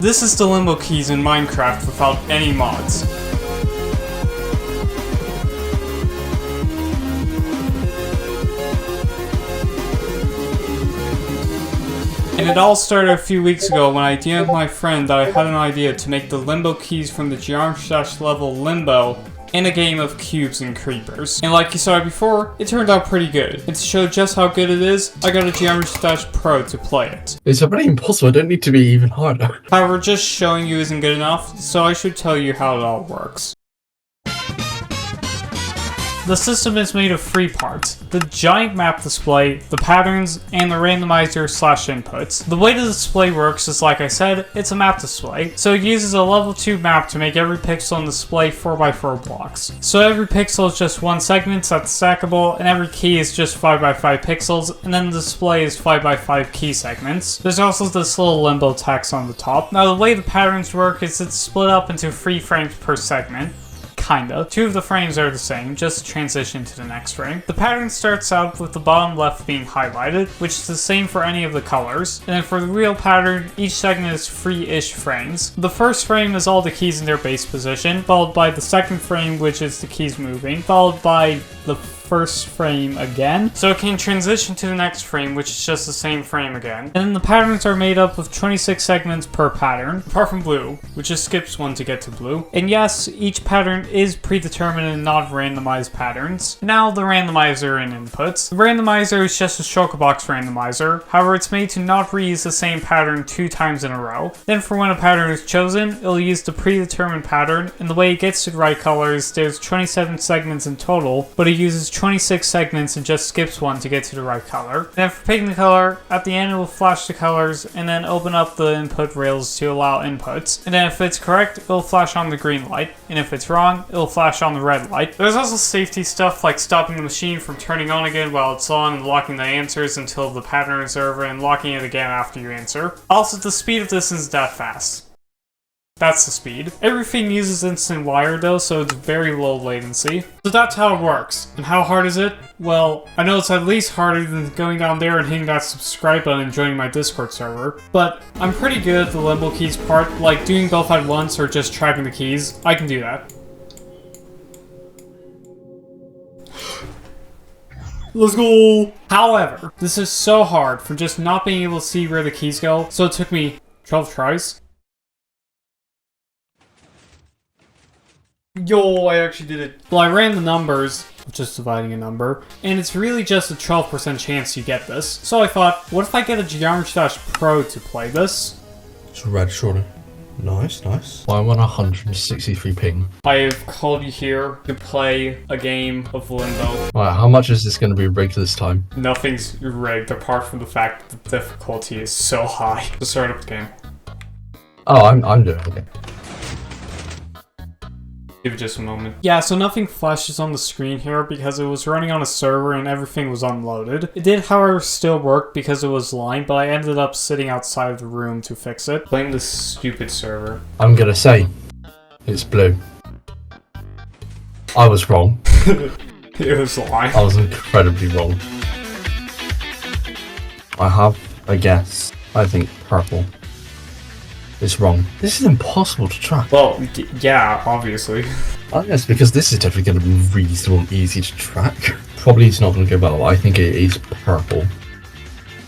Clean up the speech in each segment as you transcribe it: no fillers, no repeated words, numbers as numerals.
This is the Limbo keys in Minecraft without any mods. And it all started a few weeks ago when I DM'd my friend that I had an idea to make the Limbo keys from the Geometry Dash level Limbo in a game of cubes and creepers. And like you saw before, it turned out pretty good. And to show just how good it is, I got a Geometry Dash Pro to play it. It's already impossible, I don't need to be even harder. However, just showing you isn't good enough, so I should tell you how it all works. The system is made of three parts: the giant map display, the patterns, and the randomizer/inputs. The way the display works is, like I said, it's a map display, so it uses a level 2 map to make every pixel on display 4x4 blocks. So every pixel is just one segment that's stackable, and every key is just 5x5 pixels, and then the display is 5x5 key segments. There's also this little Limbo text on the top. Now the way the patterns work is it's split up into 3 frames per segment. Kinda. 2 of the frames are the same, just transition to the next frame. The pattern starts out with the bottom left being highlighted, which is the same for any of the colors. And then for the real pattern, each segment is 3-ish frames. The first frame is all the keys in their base position, followed by the second frame, which is the keys moving, followed by the first frame again, so it can transition to the next frame, which is just the same frame again. And then the patterns are made up of 26 segments per pattern, apart from blue, which just skips one to get to blue. And yes, each pattern is predetermined and not randomized patterns. Now the randomizer and inputs. The randomizer is just a shulkerbox randomizer, however it's made to not reuse the same pattern 2 times in a row. Then for when a pattern is chosen, it'll use the predetermined pattern, and the way it gets to the right colors, there's 27 segments in total, but it uses 26 segments and just skips one to get to the right color. And then for picking the color, at the end it will flash the colors and then open up the input rails to allow inputs. And then if it's correct, it'll flash on the green light, and if it's wrong, it'll flash on the red light. There's also safety stuff like stopping the machine from turning on again while it's on and locking the answers until the pattern is over and locking it again after you answer. Also, the speed of this isn't that fast. That's the speed. Everything uses instant wire though, so it's very low latency. So that's how it works. And how hard is it? Well, I know it's at least harder than going down there and hitting that subscribe button and joining my Discord server, but I'm pretty good at the Limbo keys part, like doing both at once or just tracking the keys. I can do that. Let's go! However, this is so hard for just not being able to see where the keys go, so it took me 12 tries. Yo, I actually did it. Well, I ran the numbers, just dividing a number, and it's really just a 12% chance you get this. So I thought, what if I get a Geometry Dash Pro to play this? It's red shorter. Nice, nice. Well, I'm on 163 ping. I have called you here to play a game of Limbo. Alright, how much is this going to be rigged this time? Nothing's rigged apart from the fact that the difficulty is so high. To start up the game. Oh, I'm doing it. Give it just a moment. Yeah, so nothing flashes on the screen here because it was running on a server and everything was unloaded. It did, however, still work because it was lying, but I ended up sitting outside of the room to fix it. Blame this stupid server. I'm gonna say, it's blue. I was wrong. It was lying. I was incredibly wrong. I have a guess. I think purple. It's wrong. This is impossible to track. Well, yeah, obviously. I guess because this is definitely going to be reasonable and easy to track. Probably it's not going to go well. I think it is purple.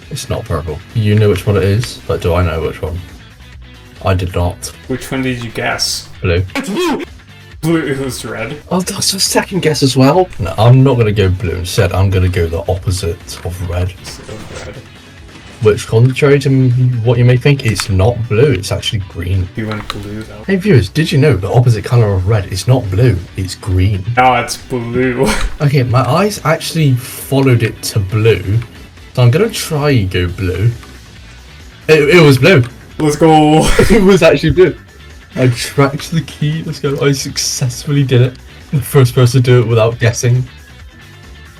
It's not purple. You know which one it is, but do I know which one? I did not. Which one did you guess? Blue. It's blue! Blue, it was red. Oh, that's a second guess as well. No, I'm not going to go blue. Instead, I'm going to go the opposite of red. Instead of red. Which, contrary to what you may think, it's not blue, it's actually green. You went blue though. Hey viewers, did you know the opposite colour of red is not blue, it's green? No, it's blue. Okay, my eyes actually followed it to blue, so I'm gonna try go blue. It was blue. Let's go. It was actually blue. I tracked the key, let's go. I successfully did it. The first person to do it without guessing.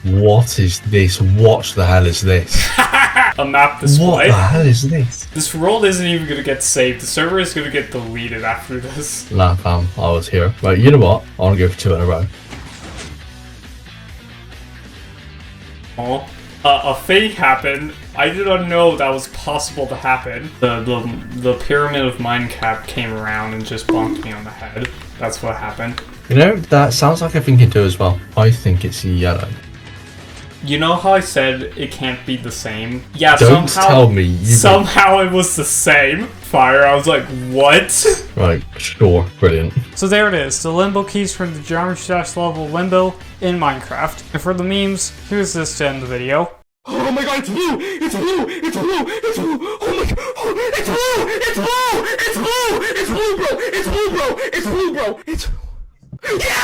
What is this? What the hell is this? A map display. What the hell is this? This world isn't even gonna get saved. The server is gonna get deleted after this. Nah, fam, I was here. Right, you know what? I want to go for 2 in a row. Oh, a fake happened. I did not know that was possible to happen. The pyramid of Minecraft came around and just bonked me on the head. That's what happened. You know, that sounds like I think it does as well. I think it's yellow. You know how I said it can't be the same? Yeah, Don't somehow, tell me. Somehow it was the same. Fire, I was like, what? Right, sure, brilliant. So there it is, the Limbo keys from the Geometry Dash level Limbo in Minecraft. And for the memes, here's this to end the video. Oh my god, it's blue! It's blue! It's blue! It's blue! Oh my god! Oh, it's blue! It's blue! It's blue! It's blue, bro! It's blue, bro! It's blue, bro! It's... Yeah!